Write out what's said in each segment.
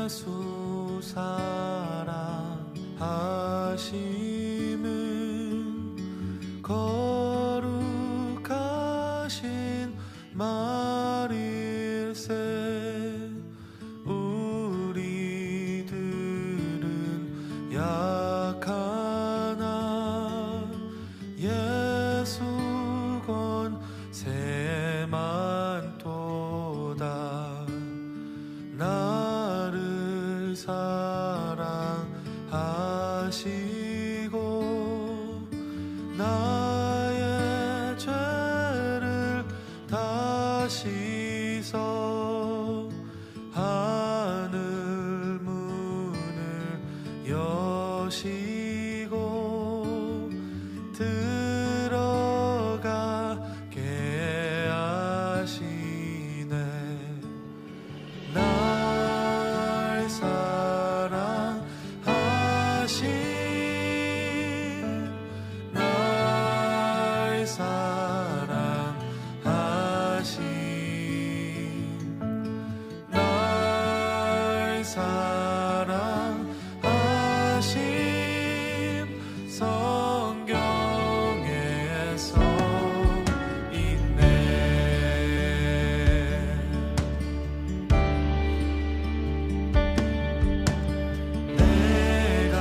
예수 사랑하심은 거룩하신 말일세. 우리들은 약하나 예수 권세만 도다. 나를 사랑하시고 나의 죄를 다 씻어 하늘 문을 여시고 들어가게 하시네. 날 사랑하신 날 사랑하신 날 사랑하신 성경에 써 있네. 내가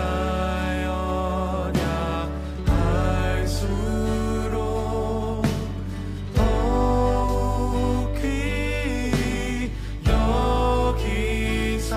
연약할수록 더욱 귀히 여기사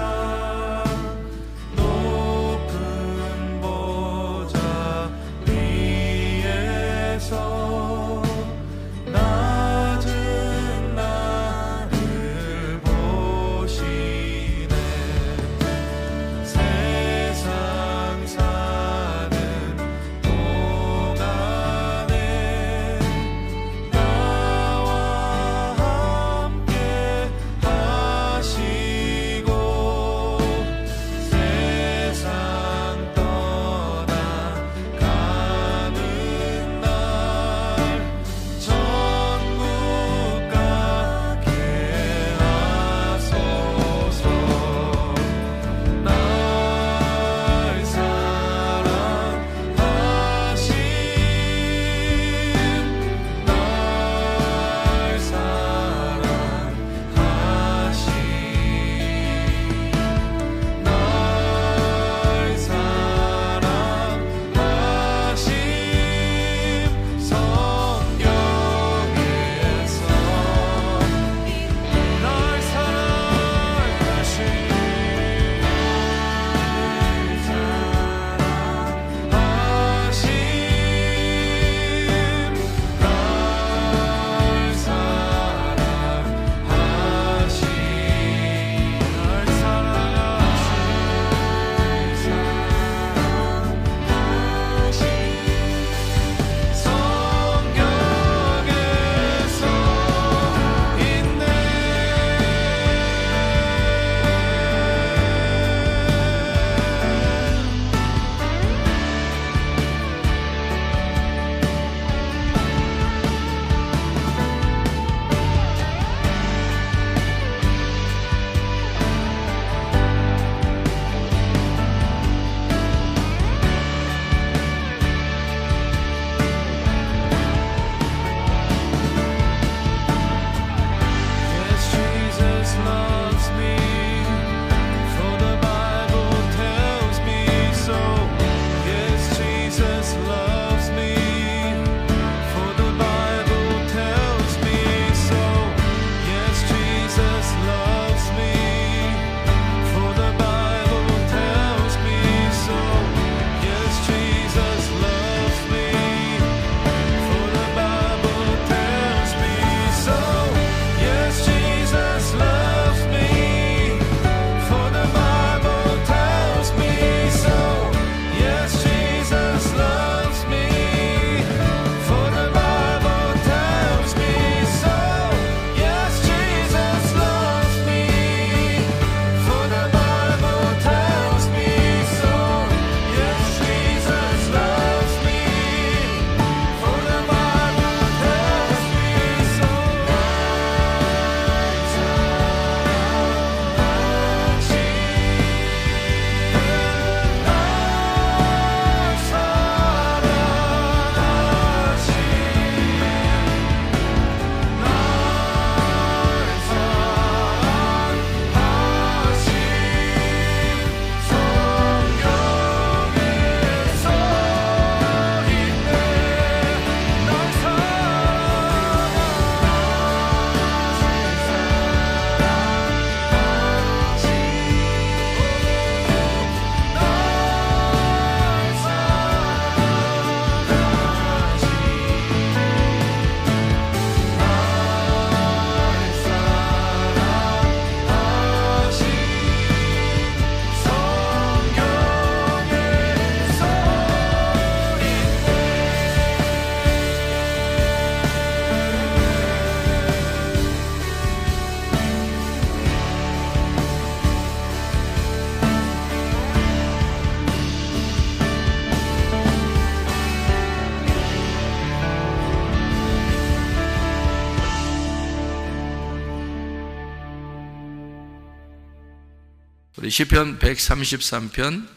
우리 시편 133편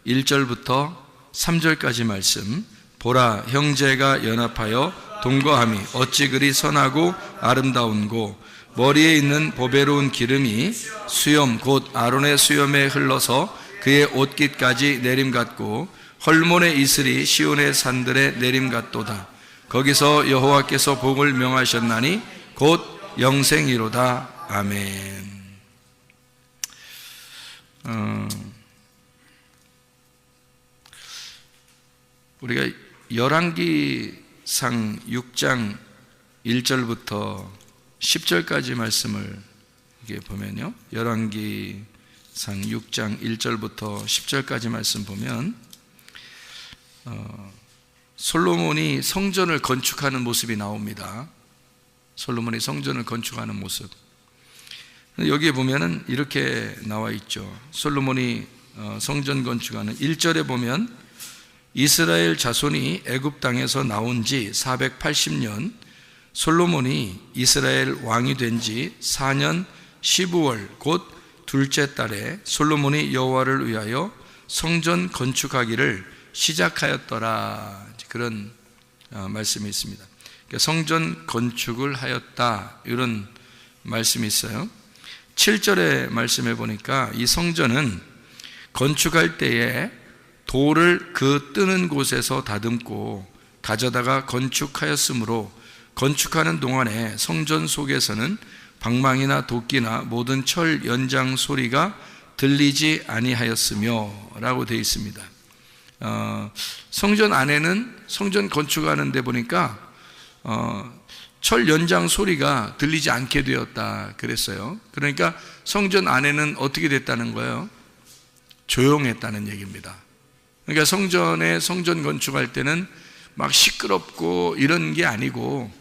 1절부터 3절까지 말씀. 보라, 형제가 연합하여 동거함이 어찌 그리 선하고 아름다운고, 머리에 있는 보배로운 기름이 수염 곧 아론의 수염에 흘러서 그의 옷깃까지 내림같고, 헐몬의 이슬이 시온의 산들에 내림같도다. 거기서 여호와께서 복을 명하셨나니 곧 영생이로다. 아멘. 우리가 열왕기상 6장 1절부터 10절까지 말씀을 이게 보면요, 열왕기상 6장 1절부터 10절까지 말씀 보면 솔로몬이 성전을 건축하는 모습이 나옵니다. 솔로몬이 성전을 건축하는 모습. 여기에 보면은 이렇게 나와 있죠. 솔로몬이 성전 건축하는 1절에 보면 이스라엘 자손이 애굽 땅에서 나온 지 480년, 솔로몬이 이스라엘 왕이 된 지 4년 15월 곧 둘째 달에 솔로몬이 여호와를 위하여 성전 건축하기를 시작하였더라. 그런 말씀이 있습니다. 그러니까 성전 건축을 하였다, 이런 말씀이 있어요. 7절의 말씀해 보니까 이 성전은 건축할 때에 돌을 그 뜨는 곳에서 다듬고 가져다가 건축하였으므로 건축하는 동안에 성전 속에서는 방망이나 도끼나 모든 철 연장 소리가 들리지 아니하였으며 라고 되어 있습니다. 성전 안에는 성전 건축하는 데 보니까 철 연장 소리가 들리지 않게 되었다 그랬어요. 그러니까 성전 안에는 어떻게 됐다는 거예요? 조용했다는 얘기입니다. 그러니까 성전 건축할 때는 막 시끄럽고 이런 게 아니고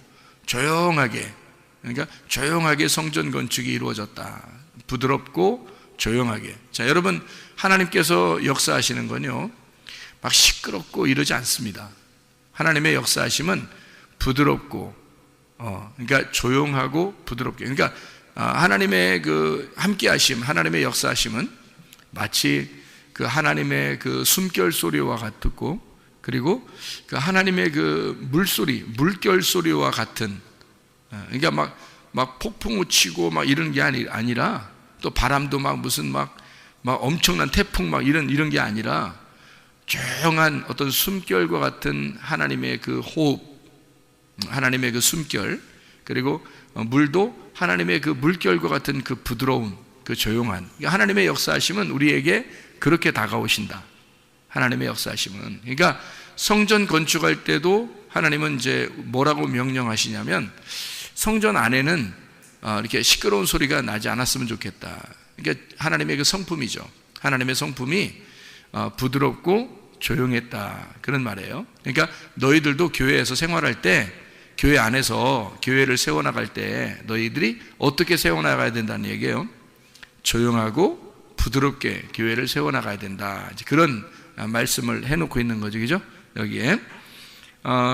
조용하게, 그러니까 조용하게 성전 건축이 이루어졌다. 부드럽고 조용하게. 자, 여러분, 하나님께서 역사하시는 건요, 막 시끄럽고 이러지 않습니다. 하나님의 역사하심은 부드럽고, 그러니까 조용하고 부드럽게. 그러니까 하나님의 그 함께하심, 하나님의 역사하심은 마치 그 하나님의 그 숨결 소리와 같고, 그리고 그 하나님의 그 물소리, 물결 소리와 같은, 그러니까 막 폭풍우 치고 막 이런 게 아니라, 또 바람도 막 무슨 막 엄청난 태풍 막 이런 게 아니라, 조용한 어떤 숨결과 같은 하나님의 그 호흡, 하나님의 그 숨결, 그리고 물도 하나님의 그 물결과 같은 그 부드러운, 그 조용한, 하나님의 역사하심은 우리에게 그렇게 다가오신다. 하나님의 역사하심은. 그러니까 성전 건축할 때도 하나님은 이제 뭐라고 명령하시냐면, 성전 안에는 이렇게 시끄러운 소리가 나지 않았으면 좋겠다. 그러니까 하나님의 그 성품이죠. 하나님의 성품이 부드럽고 조용했다, 그런 말이에요. 그러니까 너희들도 교회에서 생활할 때, 교회 안에서 교회를 세워나갈 때 너희들이 어떻게 세워나가야 된다는 얘기예요. 조용하고 부드럽게 교회를 세워나가야 된다, 그런 말씀을 해놓고 있는 거죠, 그죠? 여기에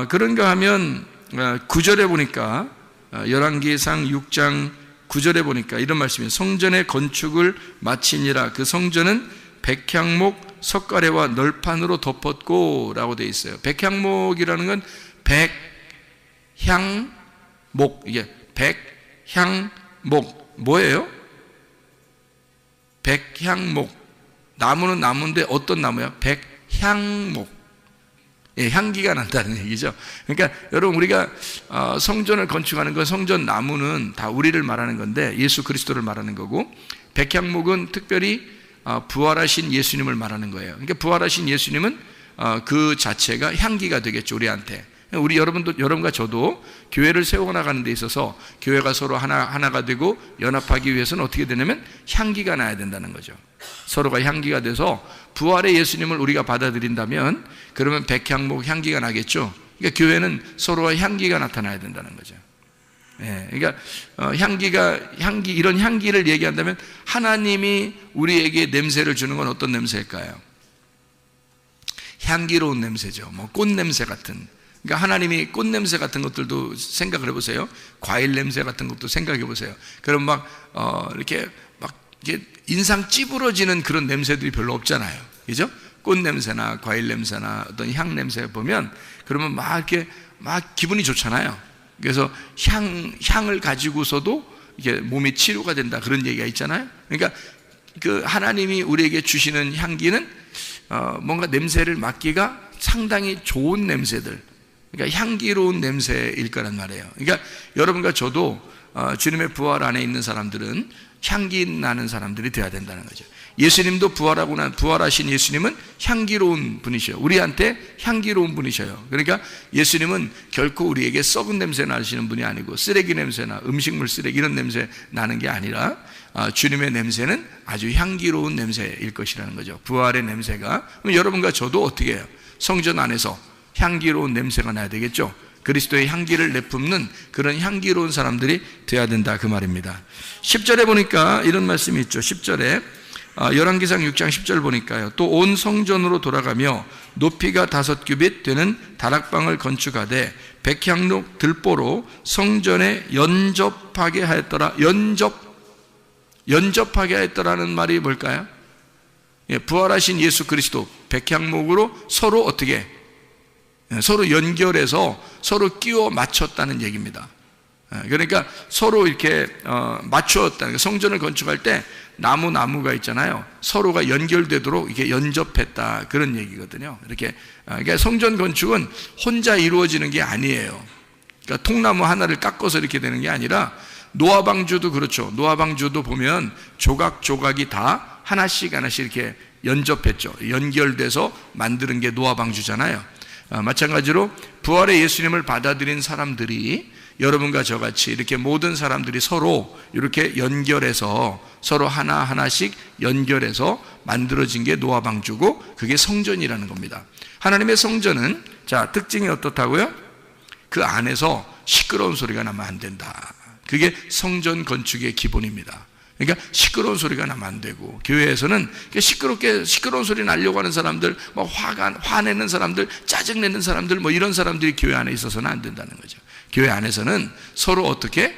그런가 하면 9절에 보니까, 열왕기상 6장 9절에 보니까 이런 말씀이에요. 성전의 건축을 마치니라. 그 성전은 백향목 석가래와 널판으로 덮었고 라고 되어 있어요. 백향목이라는 건 백향목, 이게 백향목 뭐예요? 백향목. 나무는 나무인데 어떤 나무야? 백향목. 예, 향기가 난다는 얘기죠. 그러니까 여러분, 우리가 성전을 건축하는 건, 성전 나무는 다 우리를 말하는 건데 예수 그리스도를 말하는 거고, 백향목은 특별히 부활하신 예수님을 말하는 거예요. 그러니까 부활하신 예수님은 그 자체가 향기가 되겠죠, 우리한테. 우리 여러분과 저도 교회를 세워나가는 데 있어서 교회가 서로 하나가 되고 연합하기 위해서는 어떻게 되냐면 향기가 나야 된다는 거죠. 서로가 향기가 돼서 부활의 예수님을 우리가 받아들인다면, 그러면 백향목 향기가 나겠죠. 그러니까 교회는 서로가 향기가 나타나야 된다는 거죠. 예, 그러니까 이런 향기를 얘기한다면, 하나님이 우리에게 냄새를 주는 건 어떤 냄새일까요? 향기로운 냄새죠. 뭐 꽃 냄새 같은. 그러니까 하나님이 꽃 냄새 같은 것들도 생각을 해보세요. 과일 냄새 같은 것도 생각해 보세요. 그럼 이렇게 이게 인상 찌부러지는 그런 냄새들이 별로 없잖아요. 그죠? 꽃 냄새나 과일 냄새나 어떤 향 냄새 보면 그러면 막 이렇게 막 기분이 좋잖아요. 그래서 향을 가지고서도 이게 몸이 치료가 된다 그런 얘기가 있잖아요. 그러니까 그 하나님이 우리에게 주시는 향기는 뭔가 냄새를 맡기가 상당히 좋은 냄새들, 그러니까 향기로운 냄새일 거란 말이에요. 그러니까 여러분과 저도 주님의 부활 안에 있는 사람들은 향기 나는 사람들이 되어야 된다는 거죠. 예수님도 부활하신 예수님은 향기로운 분이셔요. 우리한테 향기로운 분이셔요. 그러니까 예수님은 결코 우리에게 썩은 냄새 나시는 분이 아니고 쓰레기 냄새나 음식물 쓰레기 이런 냄새 나는 게 아니라 주님의 냄새는 아주 향기로운 냄새일 것이라는 거죠. 부활의 냄새가. 그럼 여러분과 저도 어떻게 해요? 성전 안에서 향기로운 냄새가 나야 되겠죠. 그리스도의 향기를 내뿜는 그런 향기로운 사람들이 되어야 된다 그 말입니다. 10절에 보니까 이런 말씀이 있죠. 10절에 열왕기상 6장 10절 보니까요. 또 온 성전으로 돌아가며 높이가 5규빗 되는 다락방을 건축하되 백향록 들보로 성전에 연접하게 하였더라. 연접하게 하였더라는 말이 뭘까요? 부활하신 예수 그리스도 백향목으로 서로 어떻게 서로 연결해서 서로 끼워 맞췄다는 얘기입니다. 그러니까 서로 이렇게 맞추었다는, 성전을 건축할 때 나무가 있잖아요. 서로가 연결되도록 이렇게 연접했다 그런 얘기거든요. 이렇게 그러니까 성전 건축은 혼자 이루어지는 게 아니에요. 그러니까 통나무 하나를 깎아서 이렇게 되는 게 아니라 노아방주도 그렇죠. 노아방주도 보면 조각이 다 하나씩 이렇게 연접했죠. 연결돼서 만드는 게 노아방주잖아요. 마찬가지로 부활의 예수님을 받아들인 사람들이 여러분과 저같이 이렇게 모든 사람들이 서로 이렇게 연결해서 서로 하나하나씩 연결해서 만들어진 게 노아방주고 그게 성전이라는 겁니다. 하나님의 성전은 자 특징이 어떻다고요? 그 안에서 시끄러운 소리가 나면 안 된다. 그게 성전 건축의 기본입니다. 그러니까 시끄러운 소리가 나면 안 되고, 교회에서는 시끄러운 소리 나려고 하는 사람들, 뭐 화내는 사람들, 짜증내는 사람들, 뭐 이런 사람들이 교회 안에 있어서는 안 된다는 거죠. 교회 안에서는 서로 어떻게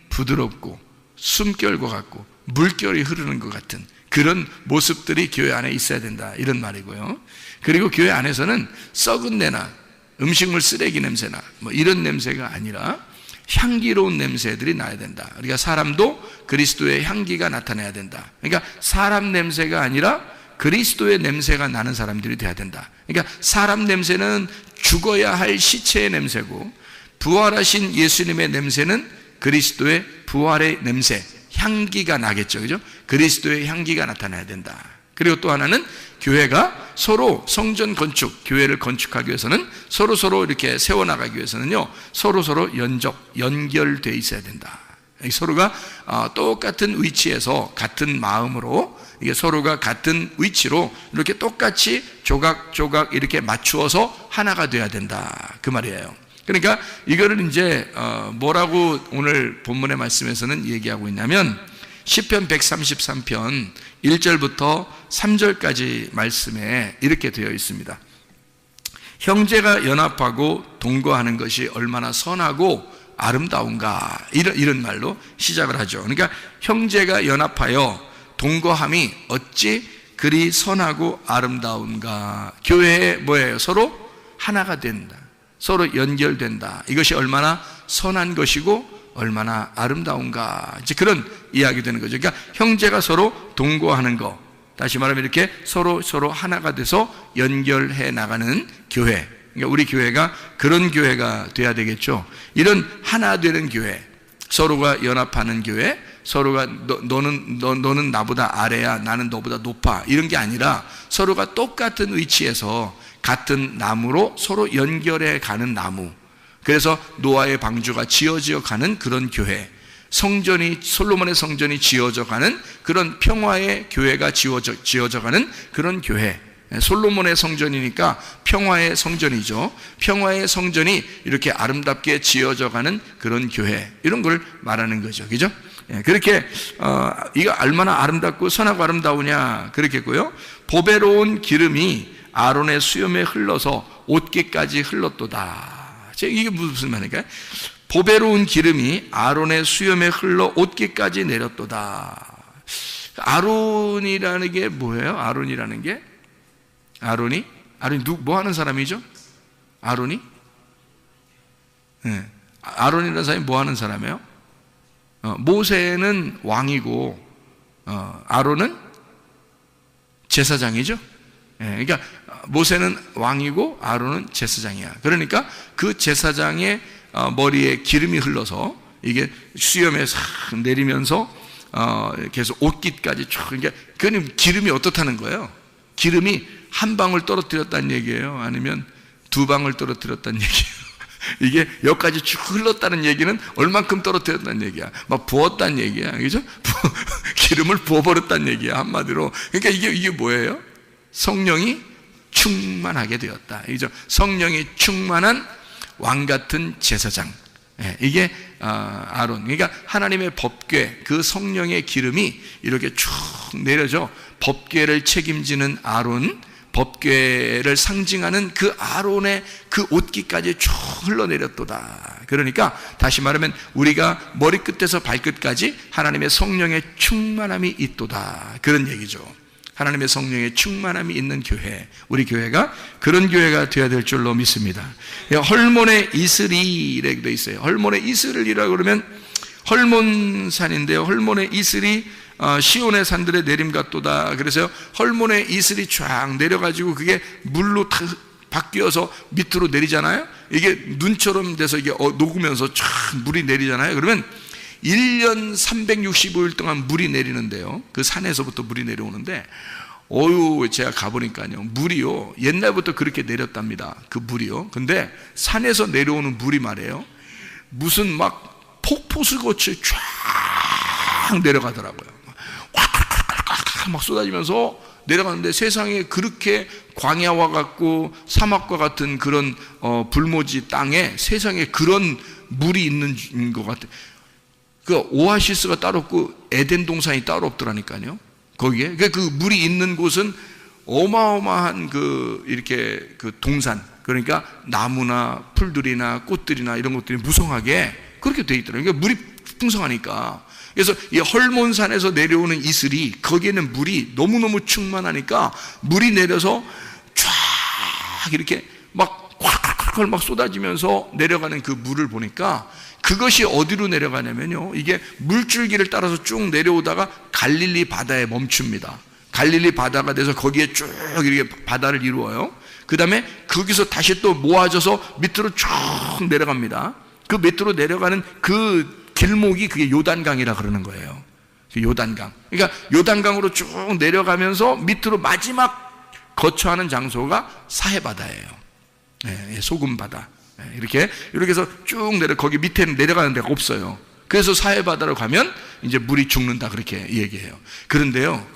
부드럽고 숨결과 같고 물결이 흐르는 것 같은 그런 모습들이 교회 안에 있어야 된다 이런 말이고요. 그리고 교회 안에서는 썩은 내나 음식물 쓰레기 냄새나 뭐 이런 냄새가 아니라 향기로운 냄새들이 나야 된다. 그러니까 사람도 그리스도의 향기가 나타나야 된다. 그러니까 사람 냄새가 아니라 그리스도의 냄새가 나는 사람들이 돼야 된다. 그러니까 사람 냄새는 죽어야 할 시체의 냄새고, 부활하신 예수님의 냄새는 그리스도의 부활의 냄새, 향기가 나겠죠. 그죠? 그리스도의 향기가 나타나야 된다. 그리고 또 하나는 교회가 서로 성전 건축, 교회를 건축하기 위해서는 서로 이렇게 세워나가기 위해서는요, 서로 연결되어 있어야 된다. 서로가 똑같은 위치에서 같은 마음으로 이게 서로가 같은 위치로 이렇게 똑같이 조각 이렇게 맞추어서 하나가 돼야 된다. 그 말이에요. 그러니까 이거를 이제 뭐라고 오늘 본문의 말씀에서는 얘기하고 있냐면 시편 133편 1절부터 3절까지 말씀에 이렇게 되어 있습니다. 형제가 연합하고 동거하는 것이 얼마나 선하고 아름다운가, 이런 말로 시작을 하죠. 그러니까 형제가 연합하여 동거함이 어찌 그리 선하고 아름다운가. 교회에 뭐예요? 서로 하나가 된다. 서로 연결된다. 이것이 얼마나 선한 것이고 얼마나 아름다운가. 이제 그런 이야기 되는 거죠. 그러니까 형제가 서로 동거하는 거, 다시 말하면 이렇게 서로 하나가 돼서 연결해 나가는 교회. 그러니까 우리 교회가 그런 교회가 돼야 되겠죠. 이런 하나 되는 교회, 서로가 연합하는 교회, 서로가 너는 나보다 아래야, 나는 너보다 높아, 이런 게 아니라 서로가 똑같은 위치에서 같은 나무로 서로 연결해 가는 나무. 그래서 노아의 방주가 지어져 가는 그런 교회, 솔로몬의 성전이 지어져 가는 그런 평화의 교회가 지어져 가는 그런 교회. 솔로몬의 성전이니까 평화의 성전이죠. 평화의 성전이 이렇게 아름답게 지어져 가는 그런 교회, 이런 걸 말하는 거죠. 그죠? 그렇게 이거 얼마나 아름답고 선하고 아름다우냐 그렇겠고요. 보배로운 기름이 아론의 수염에 흘러서 옷깃까지 흘렀도다. 이게 무슨 말인가요? 보배로운 기름이 아론의 수염에 흘러 옷깃까지 내렸도다. 아론이라는 게 뭐예요? 아론이라는 게? 아론이 뭐 하는 사람이죠? 아론이? 네. 아론이라는 사람이 뭐 하는 사람이에요? 모세는 왕이고 아론은 제사장이죠. 네. 그러니까 모세는 왕이고 아론은 제사장이야. 그러니까 그 제사장의 머리에 기름이 흘러서 이게 수염에 싹 내리면서 계속 옷깃까지 쭉. 그러니까 그는 기름이 어떻다는 거예요? 기름이 한 방울 떨어뜨렸다는 얘기예요? 아니면 두 방울 떨어뜨렸다는 얘기예요? 이게 여기까지 쭉 흘렀다는 얘기는 얼만큼 떨어뜨렸다는 얘기야? 막 부었다는 얘기야, 그죠? 기름을 부어버렸다는 얘기야, 한마디로. 그러니까 이게 뭐예요? 성령이 충만하게 되었다, 그죠? 성령이 충만한 왕 같은 제사장. 이게 아론. 그러니까 하나님의 법궤, 그 성령의 기름이 이렇게 쭉 내려져 법궤를 책임지는 아론, 법궤를 상징하는 그 아론의 그 옷깃까지 쭉 흘러내렸도다. 그러니까 다시 말하면 우리가 머리끝에서 발끝까지 하나님의 성령의 충만함이 있도다, 그런 얘기죠. 하나님의 성령의 충만함이 있는 교회, 우리 교회가 그런 교회가 되어야 될 줄로 믿습니다. 헐몬의 이슬이라고 되어 있어요. 헐몬의 이슬이라고 그러면 헐몬산인데요, 헐몬의 이슬이 시온의 산들의 내림 같도다. 그래서 헐몬의 이슬이 쫙 내려가지고 그게 물로 바뀌어서 밑으로 내리잖아요. 이게 눈처럼 돼서 이게 녹으면서 쫙 물이 내리잖아요. 그러면 1년 365일 동안 물이 내리는데요, 그 산에서부터 물이 내려오는데, 제가 가보니까요, 물이요, 옛날부터 그렇게 내렸답니다, 그 물이요. 근데 산에서 내려오는 물이 말이에요, 무슨 막 폭포수같이 쫙 내려가더라고요. 막 쏟아지면서 내려가는데, 세상에 그렇게 광야와 같고 사막과 같은 그런 불모지 땅에 세상에 그런 물이 있는 것 같아요. 그 오아시스가 따로 없고 에덴 동산이 따로 없더라니까요, 거기에. 그 물이 있는 곳은 어마어마한 이렇게 동산, 그러니까 나무나 풀들이나 꽃들이나 이런 것들이 무성하게 그렇게 돼 있더라고요. 그러니까 물이 풍성하니까. 그래서 이 헐몬산에서 내려오는 이슬이, 거기에는 물이 너무너무 충만하니까 물이 내려서 쫙 이렇게 막 콸콸콸 막 쏟아지면서 내려가는 그 물을 보니까, 그것이 어디로 내려가냐면요, 이게 물줄기를 따라서 쭉 내려오다가 갈릴리 바다에 멈춥니다. 갈릴리 바다가 돼서 거기에 쭉 이렇게 바다를 이루어요. 그 다음에 거기서 다시 또 모아져서 밑으로 쭉 내려갑니다. 그 밑으로 내려가는 그 길목이 그게 요단강이라 그러는 거예요. 요단강. 그러니까 요단강으로 쭉 내려가면서 밑으로 마지막 거처하는 장소가 사해바다예요. 소금바다. 이렇게 해서 쭉 거기 밑에는 내려가는 데가 없어요. 그래서 사해바다로 가면 이제 물이 죽는다, 그렇게 얘기해요. 그런데요,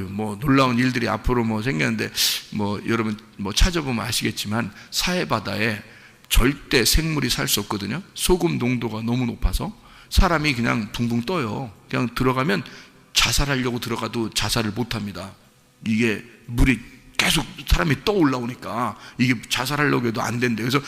뭐 놀라운 일들이 앞으로 뭐 생겼는데, 뭐 여러분 뭐 찾아보면 아시겠지만 사해바다에 절대 생물이 살 수 없거든요. 소금 농도가 너무 높아서 사람이 그냥 붕붕 떠요. 그냥 들어가면 자살하려고 들어가도 자살을 못 합니다. 이게 물이 계속 사람이 떠 올라오니까 이게 자살하려고 해도 안 된대. 그래서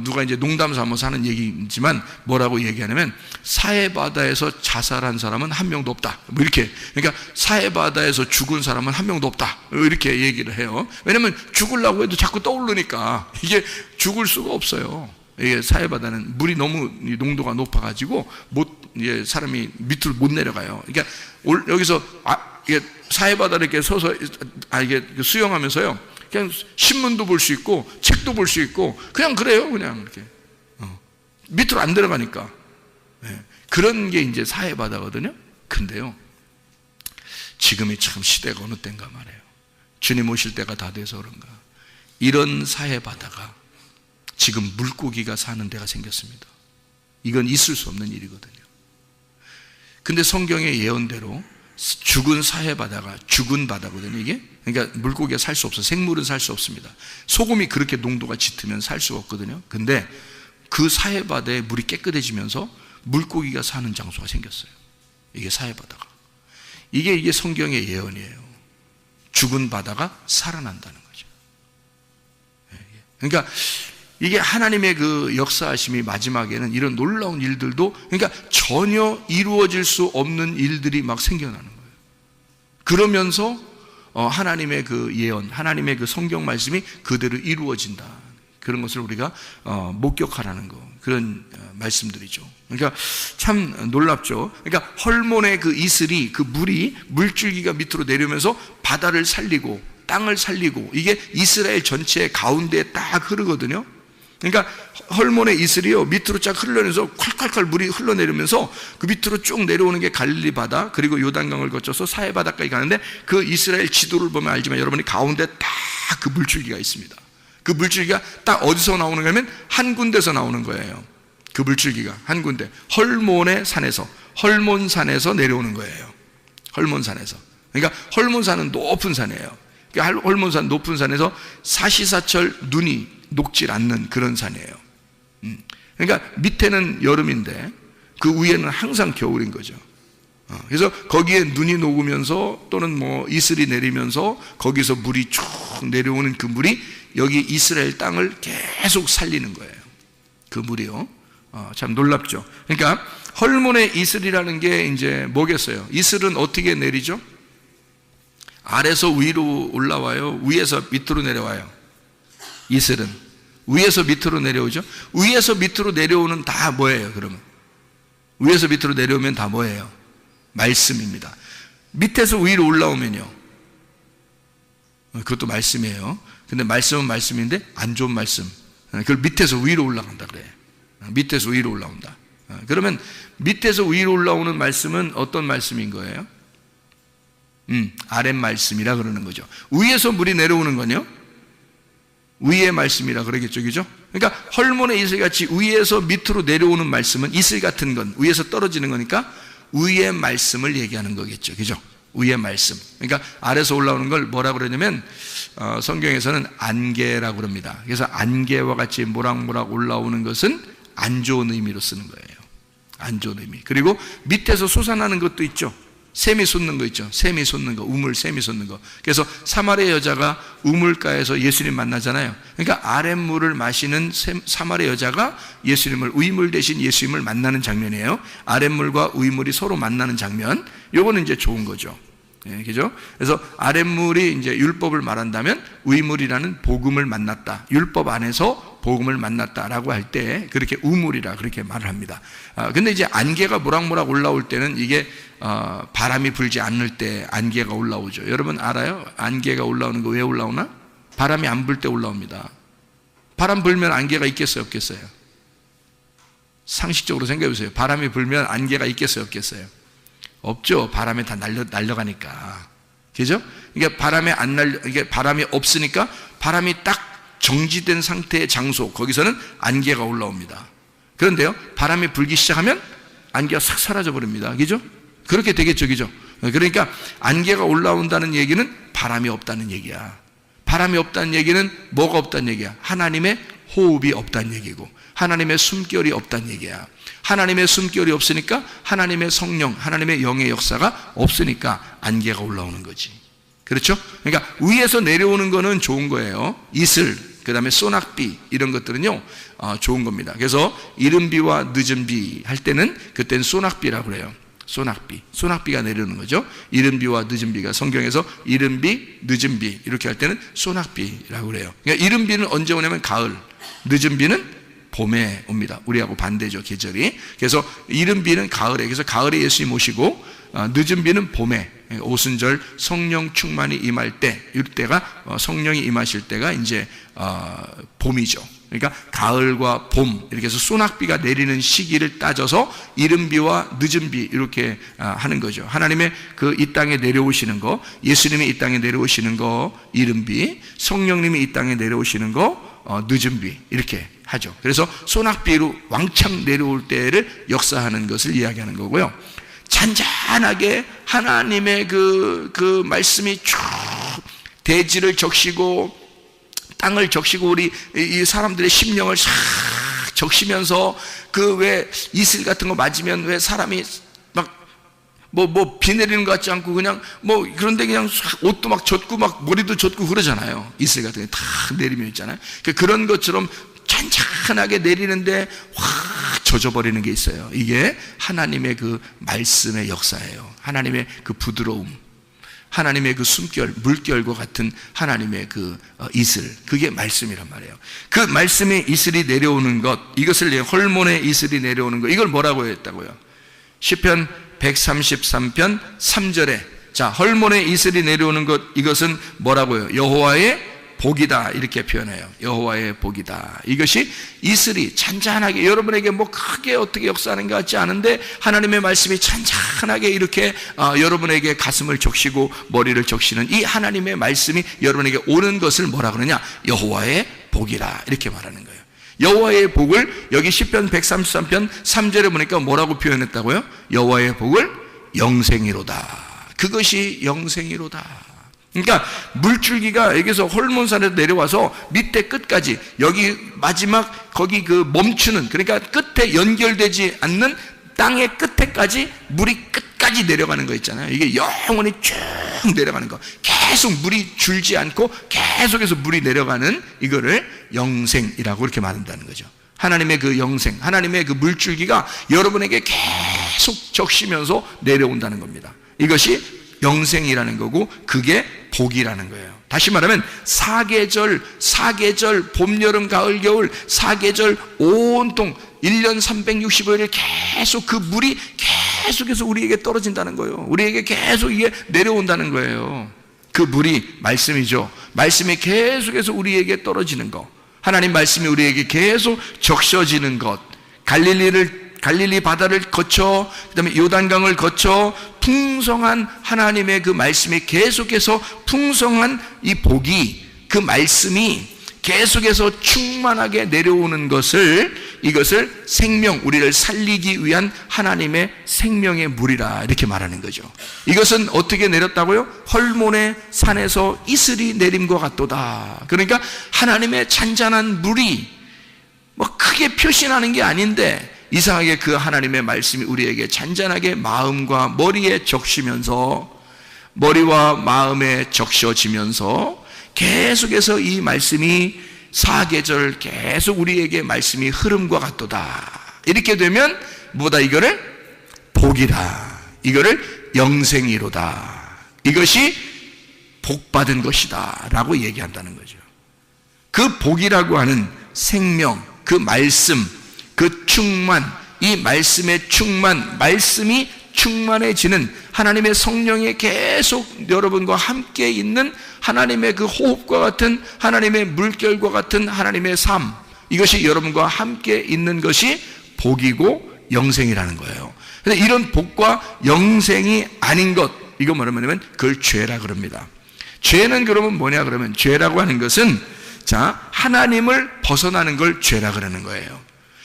누가 이제 농담 삼아서 하는 얘기지만 뭐라고 얘기하냐면, 사해바다에서 자살한 사람은 한 명도 없다, 뭐 이렇게. 그러니까 사해바다에서 죽은 사람은 한 명도 없다, 이렇게 얘기를 해요. 왜냐면 죽으려고 해도 자꾸 떠오르니까 이게 죽을 수가 없어요. 이게 사해바다는 물이 너무 농도가 높아가지고 사람이 밑으로 못 내려가요. 그러니까 여기서 이게 사해바다를 이렇게 서서 이게 수영하면서요, 그냥 신문도 볼 수 있고 책도 볼 수 있고 그냥 그래요. 그냥 이렇게 밑으로 안 들어가니까. 그런 게 이제 사해바다거든요. 근데요, 지금이 참 시대가 어느 때인가 말이에요. 주님 오실 때가 다 돼서 그런가, 이런 사해바다가 지금 물고기가 사는 데가 생겼습니다. 이건 있을 수 없는 일이거든요. 근데 성경의 예언대로 죽은 사해바다가 죽은 바다거든요, 이게. 그러니까 물고기가 살 수 없어요. 생물은 살 수 없습니다. 소금이 그렇게 농도가 짙으면 살 수가 없거든요. 근데 그 사해바다에 물이 깨끗해지면서 물고기가 사는 장소가 생겼어요. 이게 사해바다가. 이게 성경의 예언이에요. 죽은 바다가 살아난다는 거죠. 그러니까 이게 하나님의 그 역사하심이 마지막에는 이런 놀라운 일들도, 그러니까 전혀 이루어질 수 없는 일들이 막 생겨나는 거예요. 그러면서 하나님의 그 예언, 하나님의 그 성경 말씀이 그대로 이루어진다. 그런 것을 우리가 목격하라는 거, 그런 말씀들이죠. 그러니까 참 놀랍죠. 그러니까 헐몬의 그 이슬이, 그 물이, 물줄기가 밑으로 내려오면서 바다를 살리고 땅을 살리고, 이게 이스라엘 전체 가운데에 딱 흐르거든요. 그러니까 헐몬의 이슬이요, 밑으로 쫙 흘러내면서 콸콸콸 물이 흘러내리면서 그 밑으로 쭉 내려오는 게 갈릴리 바다, 그리고 요단강을 거쳐서 사해 바다까지 가는데, 그 이스라엘 지도를 보면 알지만 여러분이 가운데 딱 그 물줄기가 있습니다. 그 물줄기가 딱 어디서 나오는가 하면 한 군데서 나오는 거예요. 그 물줄기가 한 군데, 헐몬의 산에서, 헐몬산에서 내려오는 거예요. 헐몬산에서. 그러니까 헐몬산은 높은 산이에요. 그러니까 헐몬산, 높은 산에서 사시사철 눈이 녹질 않는 그런 산이에요. 그러니까 밑에는 여름인데 그 위에는 항상 겨울인 거죠. 그래서 거기에 눈이 녹으면서 또는 뭐 이슬이 내리면서 거기서 물이 쭉 내려오는 그 물이 여기 이스라엘 땅을 계속 살리는 거예요. 그 물이요. 참 놀랍죠. 그러니까 헐몬의 이슬이라는 게 이제 뭐겠어요? 이슬은 어떻게 내리죠? 아래서 위로 올라와요? 위에서 밑으로 내려와요? 이슬은 위에서 밑으로 내려오죠? 위에서 밑으로 내려오는 다 뭐예요, 그러면? 위에서 밑으로 내려오면 다 뭐예요? 말씀입니다. 밑에서 위로 올라오면요, 그것도 말씀이에요. 근데 말씀은 말씀인데 안 좋은 말씀, 그걸 밑에서 위로 올라간다 그래요. 밑에서 위로 올라온다. 그러면 밑에서 위로 올라오는 말씀은 어떤 말씀인 거예요? 아랫 말씀이라 그러는 거죠. 위에서 물이 내려오는 건요, 위의 말씀이라 그러겠죠, 그죠? 그러니까 헐몬의 이슬같이 위에서 밑으로 내려오는 말씀은 이슬 같은 건 위에서 떨어지는 거니까 위의 말씀을 얘기하는 거겠죠, 그죠? 위의 말씀. 그러니까 아래서 올라오는 걸 뭐라고 그러냐면 성경에서는 안개라고 그럽니다. 그래서 안개와 같이 모락모락 올라오는 것은 안 좋은 의미로 쓰는 거예요. 안 좋은 의미. 그리고 밑에서 솟아나는 것도 있죠. 샘이 솟는 거 있죠. 샘이 솟는 거, 우물, 샘이 솟는 거. 그래서 사마리아 여자가 우물가에서 예수님 만나잖아요. 그러니까 아랫물을 마시는 사마리아 여자가 예수님을, 위물 대신 예수님을 만나는 장면이에요. 아랫물과 위물이 서로 만나는 장면. 요거는 이제 좋은 거죠. 예, 그죠? 그래서 아랫물이 이제 율법을 말한다면 위물이라는 복음을 만났다. 율법 안에서 복음을 만났다라고 할 때 그렇게 우물이라 그렇게 말을 합니다. 근데 이제 안개가 모락모락 올라올 때는 이게 바람이 불지 않을 때 안개가 올라오죠. 여러분 알아요? 안개가 올라오는 거 왜 올라오나? 바람이 안 불 때 올라옵니다. 바람 불면 안개가 있겠어요, 없겠어요? 상식적으로 생각해 보세요. 바람이 불면 안개가 있겠어요, 없겠어요? 없죠. 바람에 다 날려가니까. 그죠? 그러니까 이게 바람이 없으니까 바람이 딱 정지된 상태의 장소, 거기서는 안개가 올라옵니다. 그런데요, 바람이 불기 시작하면 안개가 싹 사라져 버립니다. 그죠? 그렇게 되겠죠, 그죠? 그러니까 안개가 올라온다는 얘기는 바람이 없다는 얘기야. 바람이 없다는 얘기는 뭐가 없다는 얘기야? 하나님의 호흡이 없다는 얘기고, 하나님의 숨결이 없다는 얘기야. 하나님의 숨결이 없으니까 하나님의 성령, 하나님의 영의 역사가 없으니까 안개가 올라오는 거지. 그렇죠? 그러니까 위에서 내려오는 거는 좋은 거예요. 이슬, 그 다음에 소낙비, 이런 것들은요 좋은 겁니다. 그래서 이른 비와 늦은 비 할 때는 그때는 소낙비라고 그래요. 소낙비가 내려오는 거죠. 이른 비와 늦은 비가 성경에서 이른 비, 늦은 비 이렇게 할 때는 소낙비라고 그래요. 그러니까 이른 비는 언제 오냐면 가을, 늦은 비는 봄에 옵니다. 우리하고 반대죠, 계절이. 그래서 이른 비는 가을에, 그래서 가을에 예수님 오시고, 늦은 비는 봄에, 오순절 성령 충만이 임할 때, 이때가 성령이 임하실 때가 이제 봄이죠. 그러니까 가을과 봄, 이렇게 해서 소낙비가 내리는 시기를 따져서 이른 비와 늦은 비 이렇게 하는 거죠. 하나님의 그 이 땅에 내려오시는 거, 예수님이 이 땅에 내려오시는 거 이른 비, 성령님이 이 땅에 내려오시는 거 늦은 비, 이렇게 하죠. 그래서 소낙비로 왕창 내려올 때를 역사하는 것을 이야기하는 거고요. 잔잔하게 하나님의 그 말씀이 쭉 대지를 적시고 땅을 적시고 우리 이 사람들의 심령을 싹 적시면서 그 왜 이슬 같은 거 맞으면 왜 사람이 막 비 내리는 것 같지 않고 그냥 그런데 그냥 옷도 막 젖고 막 머리도 젖고 그러잖아요. 이슬 같은 게 다 내리면 있잖아요. 그런 것처럼 잔잔하게 내리는데 확 젖어버리는 게 있어요. 이게 하나님의 그 말씀의 역사예요. 하나님의 그 부드러움, 하나님의 그 숨결, 물결과 같은 하나님의 그 이슬, 그게 말씀이란 말이에요. 그 말씀의 이슬이 내려오는 것, 이것을 헐몬의 이슬이 내려오는 것, 이걸 뭐라고 했다고요? 시편 133편 3절에 자, 헐몬의 이슬이 내려오는 것, 이것은 뭐라고요? 여호와의 복이다, 이렇게 표현해요. 여호와의 복이다. 이것이 이슬이 잔잔하게, 여러분에게 뭐 크게 어떻게 역사하는 것 같지 않은데 하나님의 말씀이 잔잔하게 이렇게 여러분에게 가슴을 적시고 머리를 적시는 이 하나님의 말씀이 여러분에게 오는 것을 뭐라 그러냐? 여호와의 복이라, 이렇게 말하는 거예요. 여호와의 복을 여기 시편 133편 3절에 보니까 뭐라고 표현했다고요? 여호와의 복을 영생이로다. 그것이 영생이로다. 그러니까 물줄기가 여기서 헐몬산에서 내려와서 밑에 끝까지, 여기 마지막 거기 그 멈추는, 그러니까 끝에 연결되지 않는 땅의 끝에까지 물이 끝까지 내려가는 거 있잖아요. 이게 영원히 쭉 내려가는 거, 계속 물이 줄지 않고 계속해서 물이 내려가는 이거를 영생이라고 이렇게 말한다는 거죠. 하나님의 그 영생, 하나님의 그 물줄기가 여러분에게 계속 적시면서 내려온다는 겁니다. 이것이 영생이라는 거고, 그게 복이라는 거예요. 다시 말하면 사계절, 봄, 여름, 가을, 겨울, 사계절 온통 1년 365일을 계속 그 물이 계속해서 우리에게 떨어진다는 거예요. 우리에게 계속 이게 내려온다는 거예요. 그 물이 말씀이죠. 말씀이 계속해서 우리에게 떨어지는 것, 하나님 말씀이 우리에게 계속 적셔지는 것, 갈릴리 바다를 거쳐, 그 다음에 요단강을 거쳐 풍성한 하나님의 그 말씀이 계속해서 풍성한 이 복이, 그 말씀이 계속해서 충만하게 내려오는 것을, 이것을 생명, 우리를 살리기 위한 하나님의 생명의 물이라, 이렇게 말하는 거죠. 이것은 어떻게 내렸다고요? 헐몬의 산에서 이슬이 내림과 같도다. 그러니까 하나님의 잔잔한 물이 뭐 크게 표시나는 게 아닌데, 이상하게 그 하나님의 말씀이 우리에게 잔잔하게 마음과 머리에 적시면서, 머리와 마음에 적셔지면서 계속해서 이 말씀이 사계절 계속 우리에게 말씀이 흐름과 같도다. 이렇게 되면 뭐다? 이거를 복이다, 이거를 영생이로다, 이것이 복받은 것이다 라고 얘기한다는 거죠. 그 복이라고 하는 생명, 그 말씀, 그 충만, 이 말씀의 충만, 말씀이 충만해지는 하나님의 성령이 계속 여러분과 함께 있는 하나님의 그 호흡과 같은, 하나님의 물결과 같은 하나님의 삶, 이것이 여러분과 함께 있는 것이 복이고 영생이라는 거예요. 근데 이런 복과 영생이 아닌 것, 이거 뭐냐면 그걸 죄라 그럽니다. 죄는 그러면 뭐냐 그러면, 죄라고 하는 것은 자, 하나님을 벗어나는 걸 죄라 그러는 거예요.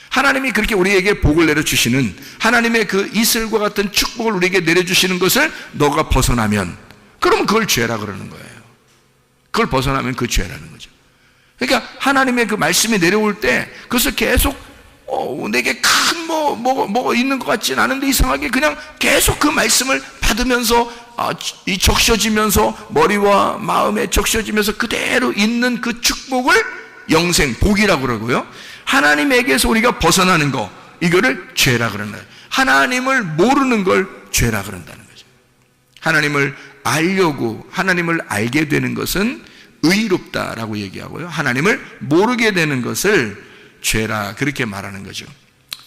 하나님이 그렇게 우리에게 복을 내려주시는, 하나님의 그 이슬과 같은 축복을 우리에게 내려주시는 것을 너가 벗어나면, 그러면 그걸 죄라 그러는 거예요. 그걸 벗어나면 그 죄라는 거죠. 그러니까 하나님의 그 말씀이 내려올 때 그것을 계속 내게 큰 뭐가 있는 것 같진 않은데 이상하게 그냥 계속 그 말씀을 받으면서 이 적셔지면서 머리와 마음에 적셔지면서 그대로 있는 그 축복을 영생, 복이라고 그러고요. 하나님에게서 우리가 벗어나는 거, 이거를 죄라 그러는 거예요. 하나님을 모르는 걸 죄라 그런다는 거죠. 하나님을 알려고, 하나님을 알게 되는 것은 의롭다라고 얘기하고요, 하나님을 모르게 되는 것을 죄라, 그렇게 말하는 거죠.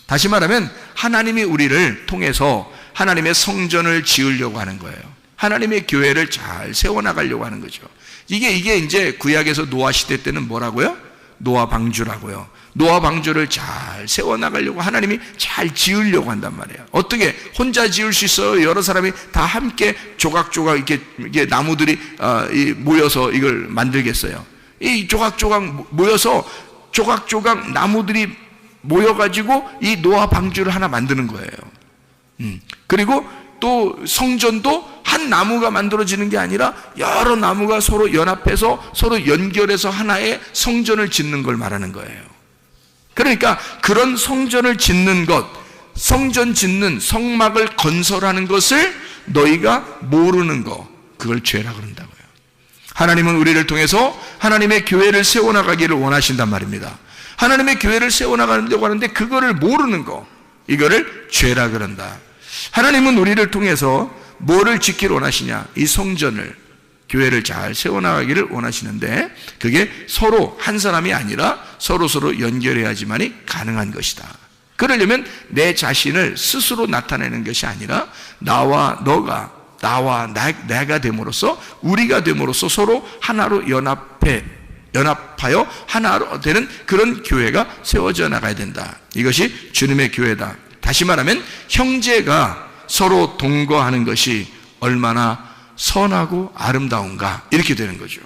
다시 말하면 하나님이 우리를 통해서 하나님의 성전을 지으려고 하는 거예요. 하나님의 교회를 잘 세워나가려고 하는 거죠. 이게 이제 구약에서 노아 시대 때는 뭐라고요? 노아 방주라고요. 노아 방주를 잘 세워나가려고 하나님이 잘 지으려고 한단 말이에요. 어떻게 혼자 지을 수 있어요? 여러 사람이 다 함께 조각조각 이게 나무들이 모여서 이걸 만들겠어요? 이 조각조각 모여서 조각조각 나무들이 모여가지고 이 노아 방주를 하나 만드는 거예요. 그리고 또 성전도 한 나무가 만들어지는 게 아니라 여러 나무가 서로 연합해서 서로 연결해서 하나의 성전을 짓는 걸 말하는 거예요. 그러니까 그런 성전을 짓는 것, 성전 짓는 성막을 건설하는 것을 너희가 모르는 거, 그걸 죄라 그런다고요. 하나님은 우리를 통해서 하나님의 교회를 세워나가기를 원하신단 말입니다. 하나님의 교회를 세워나가려고 하는데 그거를 모르는 거, 이거를 죄라 그런다. 하나님은 우리를 통해서 뭐를 지키를 원하시냐? 이 성전을, 교회를 잘 세워나가기를 원하시는데 그게 서로 한 사람이 아니라 서로 연결해야지만이 가능한 것이다. 그러려면 내 자신을 스스로 나타내는 것이 아니라 나와 너가, 나와 내가 됨으로써, 우리가 됨으로써 서로 하나로 연합하여 하나로 되는 그런 교회가 세워져 나가야 된다. 이것이 주님의 교회다. 다시 말하면 형제가 서로 동거하는 것이 얼마나 선하고 아름다운가, 이렇게 되는 거죠.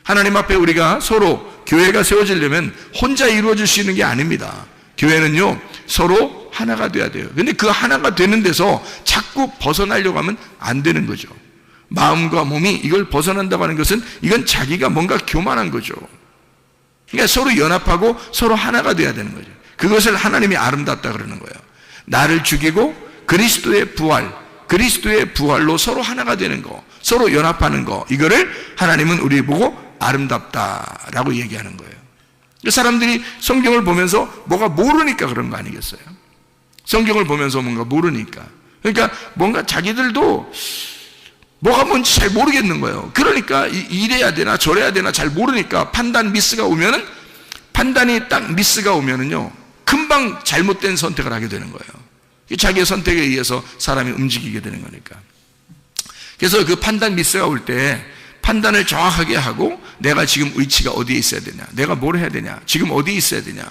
하나님 앞에 우리가 서로 교회가 세워지려면 혼자 이루어질 수 있는 게 아닙니다. 교회는요 서로 하나가 돼야 돼요. 근데 그 하나가 되는 데서 자꾸 벗어나려고 하면 안 되는 거죠. 마음과 몸이 이걸 벗어난다고 하는 것은 이건 자기가 뭔가 교만한 거죠. 그러니까 서로 연합하고 서로 하나가 돼야 되는 거죠. 그것을 하나님이 아름답다 그러는 거예요. 나를 죽이고 그리스도의 부활로 서로 하나가 되는 거, 서로 연합하는 거, 이거를 하나님은 우리 보고 아름답다라고 얘기하는 거예요. 사람들이 성경을 보면서 뭐가 모르니까 그런 거 아니겠어요? 성경을 보면서 뭔가 모르니까. 그러니까 뭔가 자기들도 뭐가 뭔지 잘 모르겠는 거예요. 그러니까 이래야 되나 저래야 되나 잘 모르니까 판단이 딱 미스가 오면은요 금방 잘못된 선택을 하게 되는 거예요. 자기의 선택에 의해서 사람이 움직이게 되는 거니까. 그래서 그 판단 미스가 올 때 판단을 정확하게 하고 내가 지금 위치가 어디에 있어야 되냐, 내가 뭘 해야 되냐, 지금 어디에 있어야 되냐,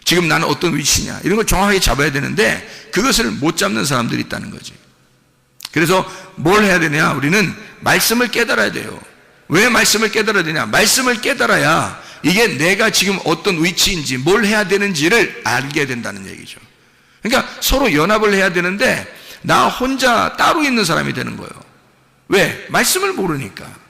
지금 나는 어떤 위치냐, 이런 걸 정확하게 잡아야 되는데 그것을 못 잡는 사람들이 있다는 거지. 그래서 뭘 해야 되냐? 우리는 말씀을 깨달아야 돼요. 왜 말씀을 깨달아야 되냐? 말씀을 깨달아야 이게 내가 지금 어떤 위치인지 뭘 해야 되는지를 알게 된다는 얘기죠. 그러니까 서로 연합을 해야 되는데 나 혼자 따로 있는 사람이 되는 거예요. 왜? 말씀을 모르니까.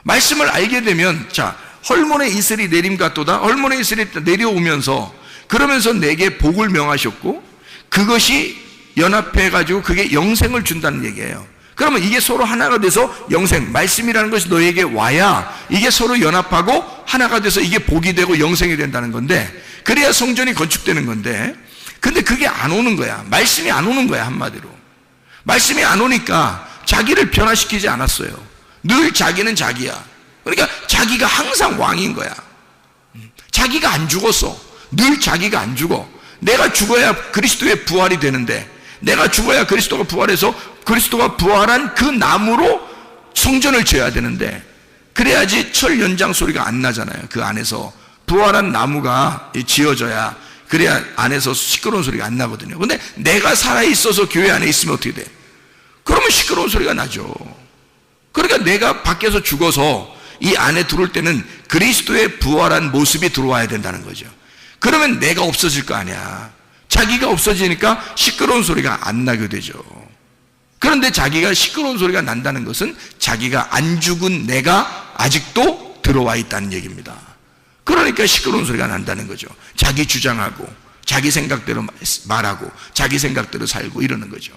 말씀을 알게 되면, 자, 헐몬의 이슬이 내림같도다. 헐몬의 이슬이 내려오면서 그러면서 내게 복을 명하셨고 그것이 연합해가지고 그게 영생을 준다는 얘기예요. 그러면 이게 서로 하나가 돼서 영생, 말씀이라는 것이 너에게 와야 이게 서로 연합하고 하나가 돼서 이게 복이 되고 영생이 된다는 건데, 그래야 성전이 건축되는 건데, 근데 그게 안 오는 거야. 말씀이 안 오는 거야, 한마디로. 말씀이 안 오니까 자기를 변화시키지 않았어요. 늘 자기는 자기야. 그러니까 자기가 항상 왕인 거야. 자기가 안 죽었어. 늘 자기가 안 죽어. 내가 죽어야 그리스도의 부활이 되는데, 내가 죽어야 그리스도가 부활해서 그리스도가 부활한 그 나무로 성전을 지어야 되는데, 그래야지 철 연장 소리가 안 나잖아요. 그 안에서 부활한 나무가 지어져야, 그래야 안에서 시끄러운 소리가 안 나거든요. 근데 내가 살아있어서 교회 안에 있으면 어떻게 돼? 그러면 시끄러운 소리가 나죠. 그러니까 내가 밖에서 죽어서 이 안에 들어올 때는 그리스도의 부활한 모습이 들어와야 된다는 거죠. 그러면 내가 없어질 거 아니야. 자기가 없어지니까 시끄러운 소리가 안 나게 되죠. 그런데 자기가 시끄러운 소리가 난다는 것은 자기가 안 죽은 내가 아직도 들어와 있다는 얘기입니다. 그러니까 시끄러운 소리가 난다는 거죠. 자기 주장하고 자기 생각대로 말하고 자기 생각대로 살고 이러는 거죠.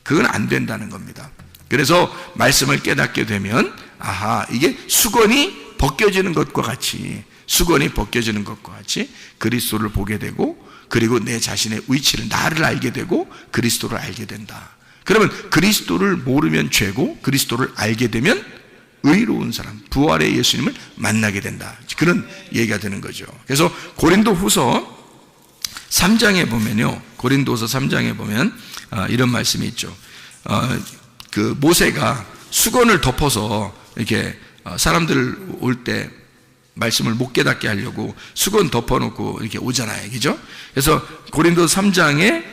그건 안 된다는 겁니다. 그래서 말씀을 깨닫게 되면, 아하, 이게 수건이 벗겨지는 것과 같이 그리스도를 보게 되고, 그리고 내 자신의 위치를, 나를 알게 되고 그리스도를 알게 된다. 그러면 그리스도를 모르면 죄고 그리스도를 알게 되면 의로운 사람, 부활의 예수님을 만나게 된다. 그런 얘기가 되는 거죠. 그래서 고린도후서 3장에 보면요, 고린도서 3장에 보면 이런 말씀이 있죠. 그 모세가 수건을 덮어서 이렇게 사람들 올 때 말씀을 못 깨닫게 하려고 수건 덮어놓고 이렇게 오잖아요. 그죠? 그래서 고린도서 3장에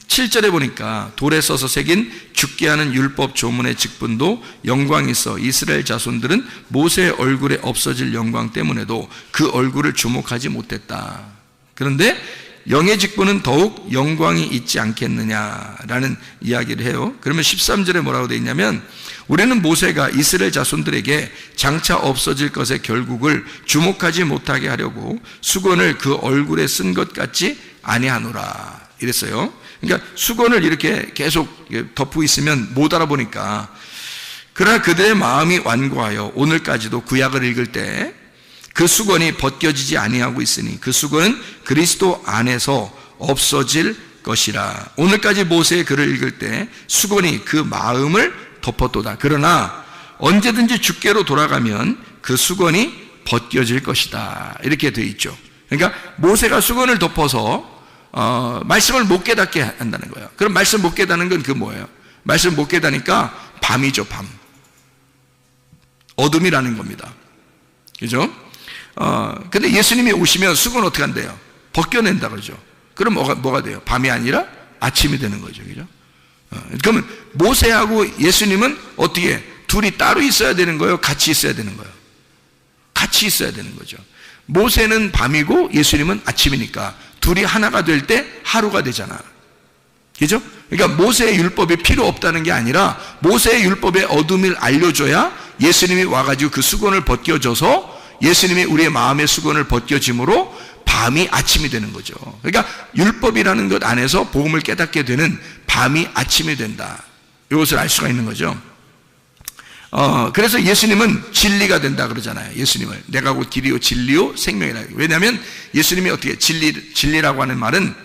7절에 보니까 돌에 써서 새긴 죽게 하는 율법 조문의 직분도 영광이 있어 이스라엘 자손들은 모세의 얼굴에 없어질 영광 때문에도 그 얼굴을 주목하지 못했다. 그런데 영의 직분은 더욱 영광이 있지 않겠느냐라는 이야기를 해요. 그러면 13절에 뭐라고 되어 있냐면, 우리는 모세가 이스라엘 자손들에게 장차 없어질 것의 결국을 주목하지 못하게 하려고 수건을 그 얼굴에 쓴 것 같지 아니하노라 이랬어요. 그러니까 수건을 이렇게 계속 덮고 있으면 못 알아보니까, 그러나 그들의 마음이 완고하여 오늘까지도 구약을 읽을 때 그 수건이 벗겨지지 아니하고 있으니 그 수건은 그리스도 안에서 없어질 것이라. 오늘까지 모세의 글을 읽을 때 수건이 그 마음을 덮었도다. 그러나 언제든지 주께로 돌아가면 그 수건이 벗겨질 것이다. 이렇게 되어 있죠. 그러니까 모세가 수건을 덮어서 말씀을 못 깨닫게 한다는 거예요. 그럼 말씀 못 깨닫는 건 그 뭐예요? 말씀 못 깨닫으니까 밤이죠, 밤. 어둠이라는 겁니다. 그죠? 근데 예수님이 오시면 수건 어떻게 한대요? 벗겨낸다 그러죠. 그럼 뭐가 돼요? 밤이 아니라 아침이 되는 거죠. 그죠? 그러면 모세하고 예수님은 어떻게 둘이 따로 있어야 되는 거예요? 같이 있어야 되는 거예요? 같이 있어야 되는 거죠. 모세는 밤이고 예수님은 아침이니까 둘이 하나가 될 때 하루가 되잖아. 그죠? 그러니까 모세의 율법이 필요 없다는 게 아니라 모세의 율법의 어둠을 알려줘야 예수님이 와가지고 그 수건을 벗겨줘서 예수님이 우리의 마음의 수건을 벗겨짐으로 밤이 아침이 되는 거죠. 그러니까 율법이라는 것 안에서 복음을 깨닫게 되는 밤이 아침이 된다. 이것을 알 수가 있는 거죠. 그래서 예수님은 진리가 된다 그러잖아요. 예수님을 내가 곧 길이요 진리요 생명이라. 왜냐하면 예수님이 어떻게 진리라고 하는 말은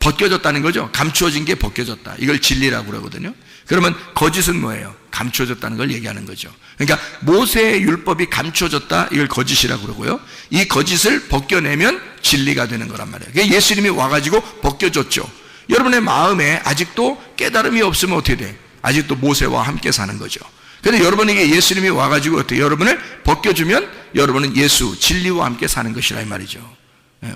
벗겨졌다는 거죠. 감추어진 게 벗겨졌다. 이걸 진리라고 그러거든요. 그러면 거짓은 뭐예요? 감추어졌다는 걸 얘기하는 거죠. 그러니까 모세의 율법이 감추어졌다. 이걸 거짓이라고 그러고요. 이 거짓을 벗겨내면 진리가 되는 거란 말이에요. 그러니까 예수님이 와가지고 벗겨졌죠. 여러분의 마음에 아직도 깨달음이 없으면 어떻게 돼? 아직도 모세와 함께 사는 거죠. 그런데 여러분에게 예수님이 와가지고 어떻게 여러분을 벗겨주면 여러분은 예수 진리와 함께 사는 것이라 이 말이죠.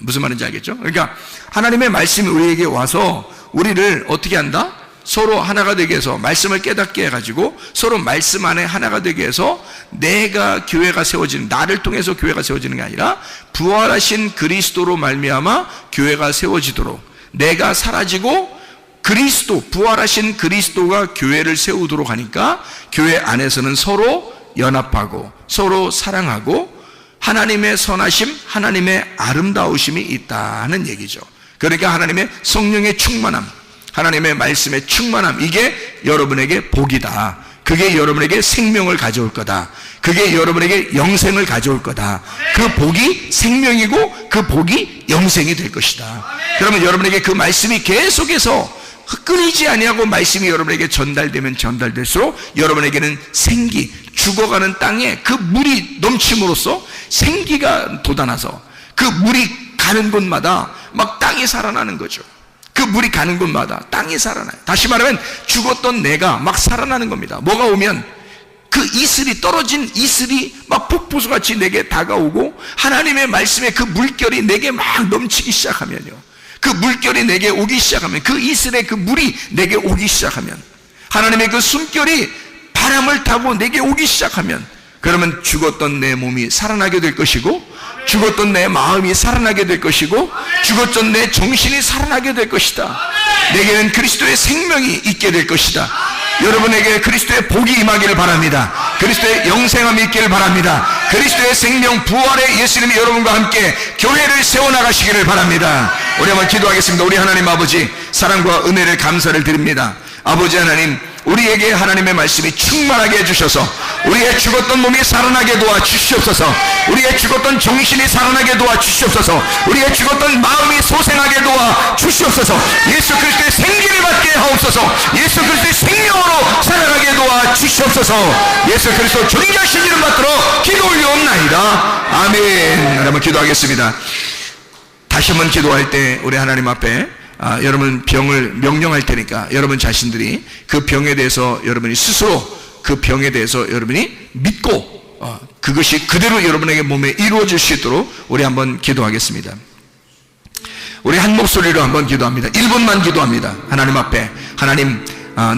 무슨 말인지 알겠죠? 그러니까 하나님의 말씀이 우리에게 와서 우리를 어떻게 한다? 서로 하나가 되게 해서 말씀을 깨닫게 해가지고 서로 말씀 안에 하나가 되게 해서 내가 교회가 세워지는, 나를 통해서 교회가 세워지는 게 아니라 부활하신 그리스도로 말미암아 교회가 세워지도록 내가 사라지고 그리스도, 부활하신 그리스도가 교회를 세우도록 하니까 교회 안에서는 서로 연합하고 서로 사랑하고 하나님의 선하심, 하나님의 아름다우심이 있다는 얘기죠. 그러니까 하나님의 성령의 충만함, 하나님의 말씀의 충만함, 이게 여러분에게 복이다. 그게 여러분에게 생명을 가져올 거다. 그게 여러분에게 영생을 가져올 거다. 그 복이 생명이고 그 복이 영생이 될 것이다. 그러면 여러분에게 그 말씀이 계속해서 끊이지 아니하고 말씀이 여러분에게 전달되면 전달될수록 여러분에게는 생기, 죽어가는 땅에 그 물이 넘침으로써 생기가 돋아나서 그 물이 가는 곳마다 막 땅이 살아나는 거죠. 그 물이 가는 곳마다 땅이 살아나요. 다시 말하면 죽었던 내가 막 살아나는 겁니다. 뭐가 오면 그 이슬이, 떨어진 이슬이 막 폭포수같이 내게 다가오고 하나님의 말씀에 그 물결이 내게 막 넘치기 시작하면요, 그 물결이 내게 오기 시작하면, 그 이슬의 그 물이 내게 오기 시작하면, 하나님의 그 숨결이 바람을 타고 내게 오기 시작하면, 그러면 죽었던 내 몸이 살아나게 될 것이고, 죽었던 내 마음이 살아나게 될 것이고, 죽었던 내 정신이 살아나게 될 것이다. 내게는 그리스도의 생명이 있게 될 것이다. 여러분에게 그리스도의 복이 임하기를 바랍니다. 그리스도의 영생함이 있기를 바랍니다. 그리스도의 생명 부활의 예수님이 여러분과 함께 교회를 세워나가시기를 바랍니다. 우리 한번 기도하겠습니다. 우리 하나님 아버지, 사랑과 은혜를 감사를 드립니다. 아버지 하나님, 우리에게 하나님의 말씀이 충만하게 해주셔서 우리의 죽었던 몸이 살아나게 도와주시옵소서. 우리의 죽었던 정신이 살아나게 도와주시옵소서. 우리의 죽었던 마음이 소생하게 도와주시옵소서. 예수 그리스도의 생기를 받게 하옵소서. 예수 그리스도의 생명으로 살아가게 도와주시옵소서. 예수 그리스도 존귀하신 이름 받들어 기도 올려옵나이다. 아멘. 여러분 기도하겠습니다. 다시 한번 기도할 때 우리 하나님 앞에 여러분 병을 명령할 테니까 여러분 자신들이 그 병에 대해서 여러분이 스스로 그 병에 대해서 여러분이 믿고 그것이 그대로 여러분에게 몸에 이루어질 수 있도록 우리 한번 기도하겠습니다. 우리 한 목소리로 한번 기도합니다. 1분만 기도합니다. 하나님 앞에, 하나님,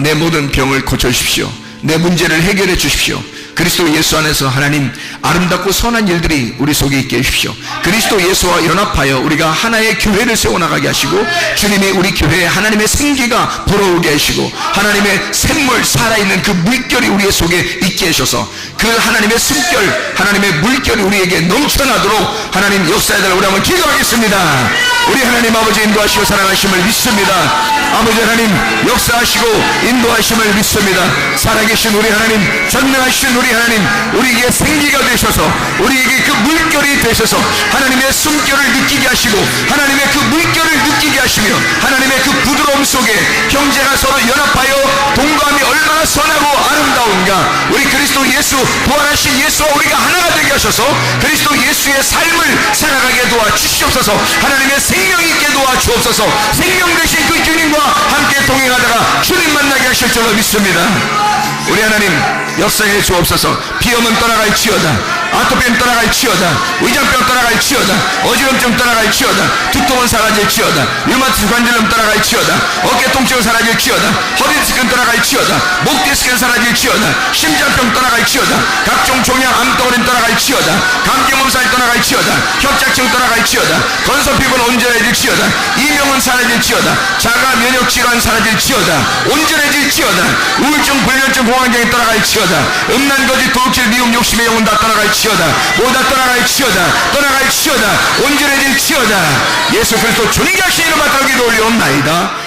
내 모든 병을 고쳐주십시오. 내 문제를 해결해 주십시오. 그리스도 예수 안에서 하나님 아름답고 선한 일들이 우리 속에 있게 해주십시오. 그리스도 예수와 연합하여 우리가 하나의 교회를 세워나가게 하시고, 주님이 우리 교회에 하나님의 생기가 불어오게 하시고, 하나님의 샘물, 살아있는 그 물결이 우리 속에 있게 하셔서 그 하나님의 숨결, 하나님의 물결이 우리에게 넘쳐나도록 하나님 역사해달라고 우리 한번 기도하겠습니다. 우리 하나님 아버지 인도하시고 사랑하심을 믿습니다. 아버지 하나님 역사하시고 인도하심을 믿습니다. 살아계신 우리 하나님, 전능하신 우리 하나님, 우리에게 생기가 되셔서 우리에게 그 물결이 되셔서 하나님의 숨결을 느끼게 하시고 하나님의 그 물결을 느끼게 하시며 하나님의 그 부드러움 속에 형제가 서로 연합하여 동거함이 얼마나 선하고 아름다운가. 우리 그리스도 예수, 부활하신 예수와 우리가 하나가 되게 하셔서 그리스도 예수의 삶을 살아가게 도와주시옵소서. 하나님의 생명 있게 도와주옵소서. 생명 되신 그 주님과 함께 동행하다가 주님 만나게 하실 줄로 믿습니다. 우리 하나님 역사해 주옵소서. 비염은 떠나갈지어다, 아토피는 떠나갈지어다, 위장병 떠나갈지어다, 어지럼증 떠나갈지어다, 두통은 사라질지어다, 류마티스 관절염 떠나갈지어다, 어깨 통증은 사라질지어다, 허리 디스크는 떠나갈지어다, 목 디스크는 사라질지어다, 심장병 떠나갈지어다, 각종 종양 암덩어리는 떠나갈지어다, 감기 몸살 떠나갈지어다, 협착증 떠나갈지어다, 건선 피부는 온전해질지어다, 이명은 사라질지어다, 자가 면역 질환 사라질지어다, 온전해질지어다, 우울증 불면증 공황장애 떠나갈지어다, 음란 거짓 도둑질 미움 욕심의 영혼 다 떠나갈지어다, 모두 다 떠나갈지어다, 떠나갈지어다, 온전해질지어다. 예수 그리스도 존귀하신 이름 받들어 기도 올리옵나이다.